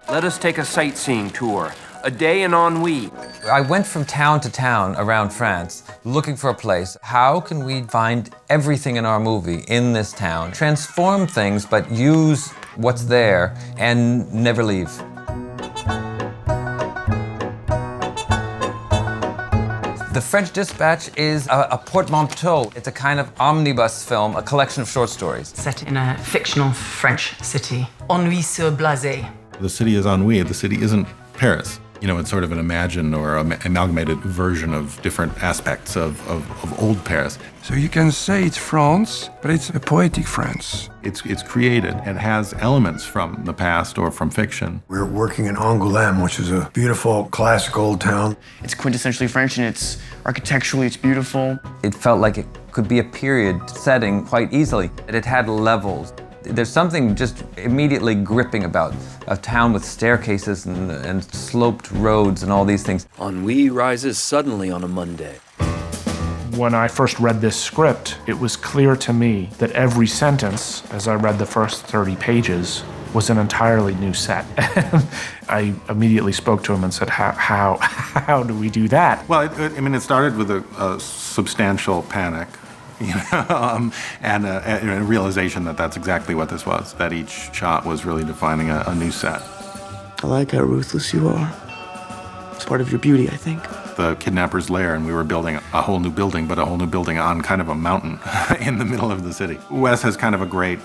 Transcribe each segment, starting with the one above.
Let us take a sightseeing tour. A day in ennui. I went from town to town around France looking for a place. How can we find everything in our movie in this town? Transform things, but use what's there and never leave. The French Dispatch is a portmanteau. It's a kind of omnibus film, a collection of short stories. Set in a fictional French city, Ennui-sur-Blasé. The city is ennui. The city isn't Paris. You know, it's sort of an imagined or amalgamated version of different aspects of old Paris. So you can say it's France, but it's a poetic France. It's created and has elements from the past or from fiction. We're working in Angoulême, which is a beautiful, classic old town. It's quintessentially French, and it's architecturally, it's beautiful. It felt like it could be a period setting quite easily. It had levels. There's something just immediately gripping about a town with staircases and sloped roads and all these things. Ennui rises suddenly on a Monday. When I first read this script, it was clear to me that every sentence, as I read the first 30 pages, was an entirely new set. I immediately spoke to him and said, how do we do that? Well, it started with a substantial panic. And a realization that that's exactly what this was, that each shot was really defining a new set. I like how ruthless you are. It's part of your beauty, I think. The kidnapper's lair, and we were building a whole new building, but a whole new building on kind of a mountain in the middle of the city. Ues has kind of a great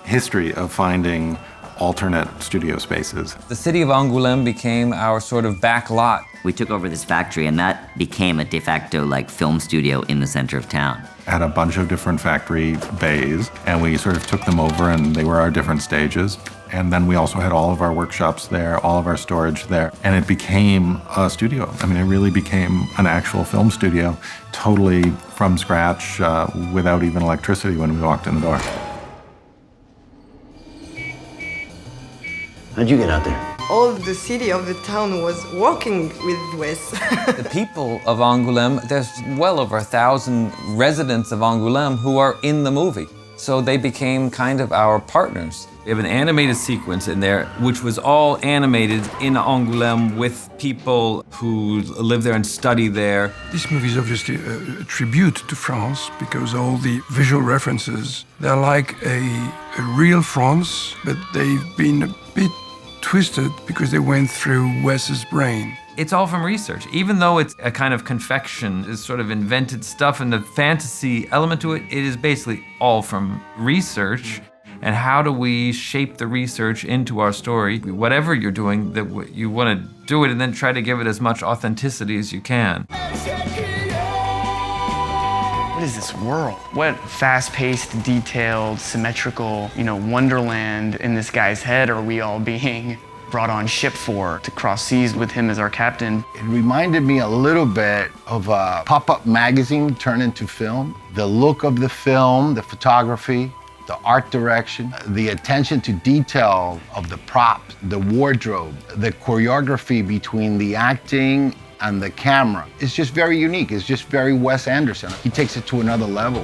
history of finding alternate studio spaces. The city of Angoulême became our sort of back lot. We took over this factory, and that became a de facto film studio in the center of town. Had a bunch of different factory bays, and we sort of took them over, and they were our different stages. And then we also had all of our workshops there, all of our storage there, and it became a studio. It really became an actual film studio, totally from scratch, without even electricity when we walked in the door. How'd you get out there? All the city of the town was working with Ues. The people of Angoulême, there's well over 1,000 residents of Angoulême who are in the movie. So they became kind of our partners. We have an animated sequence in there, which was all animated in Angoulême with people who live there and study there. This movie is obviously a tribute to France because all the visual references, they're like a real France, but they've been a bit twisted because they went through Wes's brain. It's all from research. Even though it's a kind of confection, it's sort of invented stuff and the fantasy element to it, it is basically all from research. And how do we shape the research into our story? Whatever you're doing, that you want to do it and then try to give it as much authenticity as you can. What is this world? What fast-paced, detailed, symmetrical, wonderland in this guy's head are we all being brought on ship for, to cross seas with him as our captain? It reminded me a little bit of a pop-up magazine turned into film. The look of the film, the photography, the art direction, the attention to detail of the props, the wardrobe, the choreography between the acting and the camera. It's just very unique. It's just very Ues Andерсън. He takes it to another level.